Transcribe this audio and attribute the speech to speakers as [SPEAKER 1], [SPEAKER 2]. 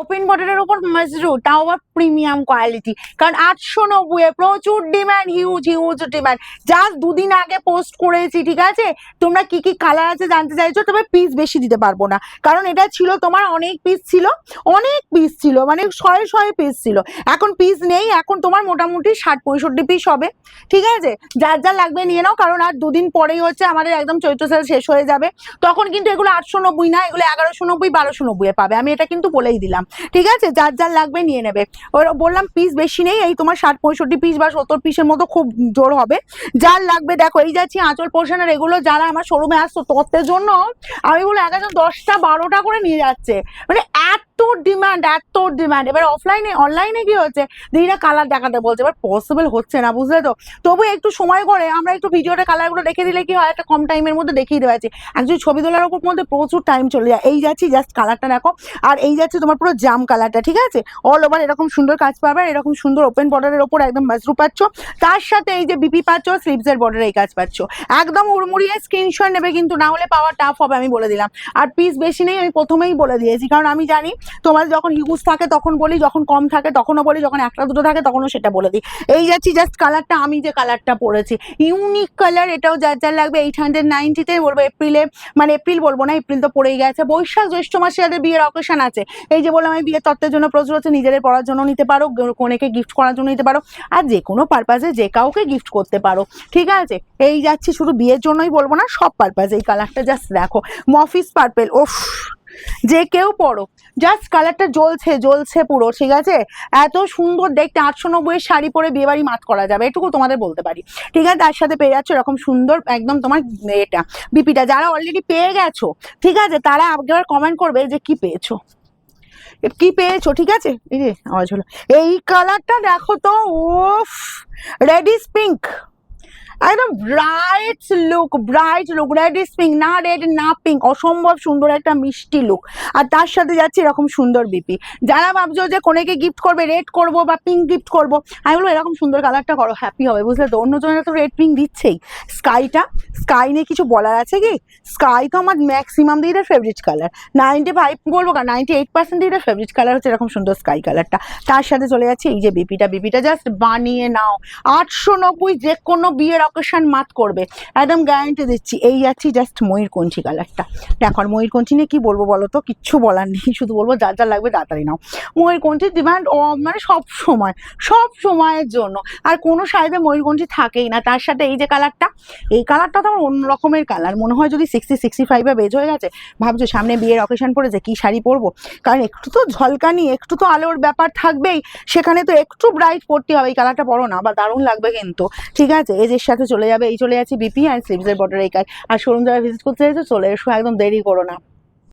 [SPEAKER 1] Open বর্ডারের উপর মাজরু, তাও আবার প্রিমিয়াম কোয়ালিটি, কারণ 890 এ প্রচুর demand, huge huge demand. Just দুদিন আগে পোস্ট করেছি, ঠিক আছে? তোমরা কি কি কালার আছে জানতে চাইছো, তবে পিস বেশি দিতে পারবো না, কারণ এটা ছিল তোমার অনেক পিস ছিল, অনেক পিস ছিল, মানে শয়ে শয়ে পিস ছিল। এখন পিস নেই, এখন তোমার মোটামুটি 60-65 পিস হবে, ঠিক আছে? যার যার লাগবে নিয়ে নাও, কারণ আর দুদিন পরেই হচ্ছে আমাদের একদম চৈত্র সেল শেষ হয়ে যাবে। তখন কিন্তু এগুলো 890 না, এগুলো 1190 1290 এ পাবে, আমি এটা কিন্তু বলেই দিলাম, ঠিক আছে? যার যার লাগবে নিয়ে নেবে। ওরা বললাম পিস বেশি নেই, এই তোমার 60-65 পিস বা 70 পিসের মতো খুব জোর হবে। যার লাগবে দেখো, এই যাচ্ছি আঁচল পোর্শনের, এগুলো যারা আমার শোরুমে আসতো তত্ত্বের জন্য আমি বলে একজন 10টা 12টা করে নিয়ে যাচ্ছে, মানে এত ডিমান্ড, এত ডিমান্ড। এবার অফলাইনে অনলাইনে কি হচ্ছে, দিদিরা কালার দেখাতে বলছে, এবার পসিবল হচ্ছে না, বুঝলে তো? তবু একটু সময় করে আমরা একটু ভিডিওতে কালারগুলো দেখে দিলে কি হয়, একটা কম টাইমের মধ্যে দেখিয়ে দেওয়া আছে। একচুয়ালি ছবি তোলার উপর মধ্যে প্রচুর টাইম চলে যায়। এই যাচ্ছি জাস্ট কালারটা দেখো, আর এই যাচ্ছে তোমার পুরো জাম কালারটা, ঠিক আছে? অল ওভার এরকম সুন্দর কাজ পাবে, এরকম সুন্দর ওপেন বর্ডারের ওপর একদম মাজরু পাচ্ছ, তার সাথে এই যে বিপি পাচ্ছ, স্লিভসের বর্ডারে এই কাজ পাচ্ছ। একদম উড়মুড়িয়ে স্ক্রিনশট নেবে, কিন্তু না হলে পাওয়া টাফ হবে, আমি বলে দিলাম। আর পিস বেশি নেই, আমি প্রথমেই বলে দিয়েছি, কারণ আমি জানি তোমার যখন হিউজ থাকে তখন বলি, যখন কম থাকে তখনও বলি, যখন একটা দুটো থাকে তখনও সেটা বলে দিই। এই যাচ্ছি জাস্ট কালারটা, আমি যে কালারটা পরেছি ইউনিক কালার, এটাও যার যার লাগবে 890-তে বলবো। এপ্রিলে, মানে এপ্রিল বলবো না, এপ্রিল তো পড়েই গেছে, বৈশাখ জ্যৈষ্ঠ মাসে যাদের বিয়ের অকেশন আছে, এই যে বললাম আমি বিয়ের তত্ত্বের জন্য প্রচুর হচ্ছে, নিজেদের পড়ার জন্য নিতে পারো, কনেকে গিফট করার জন্য নিতে পারো, আর যে কোনো পারপাজে যে কাউকে গিফট করতে পারো, ঠিক আছে? এই যাচ্ছি শুধু বিয়ের জন্যই বলবো না, সব পারপাজে। এই কালারটা জাস্ট দেখো, মফিস পার্পেল, ওফ, যে কেউ পড়ো, জাস্ট কালারটা জ্বলছে জ্বলছে পুরো, ঠিক আছে? এত সুন্দর দেখতে, 890 শাড়ি পরে বিয়ে বাড়ি মাত করা যাবে, এটুকু তোমাদের বলতে পারি, ঠিক আছে? তার সাথে পেয়ে যাচ্ছ এরকম সুন্দর একদম তোমার এটা বিপিটা। যারা অলরেডি পেয়ে গেছো, ঠিক আছে, তারা একবার কমেন্ট করবে যে কি পেয়েছো, কি পেয়েছো, ঠিক আছে? এই যে আওয়াজ হলো, এই কালারটা দেখো তো, ওফ, রেডিশ পিঙ্ক, একদম bright look, bright look, radish pink, না রেড না পিঙ্ক, অসম্ভব সুন্দর একটা মিষ্টি লুক। আর তার সাথে যাচ্ছে এরকম সুন্দর বিপি। যারা ভাবছো যে কোনেকে গিফট করবে রেড করবো বা পিঙ্ক গিফট করবো, আমি বলবো এরকম সুন্দর কালারটা করো, হ্যাপি হবে, বুঝলে তো? অন্যজনেরা তো রেড পিঙ্ক দিচ্ছেই। স্কাইটা, স্কাই নিয়ে কিছু বলার আছে কি? স্কাই তো আমার ম্যাক্সিমাম দিদিদের ফেভারিট কালার, 95 বলবো, 98% দিদিদের ফেভারিট কালার হচ্ছে এরকম সুন্দর স্কাই কালারটা। তার সাথে চলে যাচ্ছে এই যে বিপিটা, বিপিটা জাস্ট বানিয়ে নাও, 890 যে কোনো বিয়ের অকেশন মাত করবে, একদম গ্যারান্টি দিচ্ছি। এই যাচ্ছি জাস্ট ময়ূরকণ্ঠী কালারটা দেখো, আর ময়ূরকণ্ঠী নিয়ে কি বলবো বলো তো, কিচ্ছু বলার নেই, শুধু বলবো যার যার লাগবে তাড়াতাড়ি নাও। ময়ূরকণ্ঠীর ডিমান্ড মানে সব সময়, সব সময়ের জন্য, আর কোনো শাড়িতে ময়ূরকণ্ঠী থাকেই না। তার সাথে এই যে কালারটা, এই কালারটা তো আমার অন্য রকমের কালার, মনে হয় যদি 60-65 বেজ হয়ে গেছে, ভাবছো সামনে বিয়ের অকেশন পড়েছে কি শাড়ি পরবো, কারণ একটু তো ঝলকানি, একটু তো আলোর ব্যাপার থাকবেই, সেখানে তো একটু ব্রাইট পড়তে হবে। এই কালারটা পরো না, বা দারুণ লাগবে কিন্তু, ঠিক আছে? এর সাথে চলে যাবে, এই চলে যাচ্ছে বিপি আর স্লিভসের বর্ডার এই কাজ। আর শোরুম যারা ভিজিট করতে চাইছো চলে এসো, একদম দেরি করো না।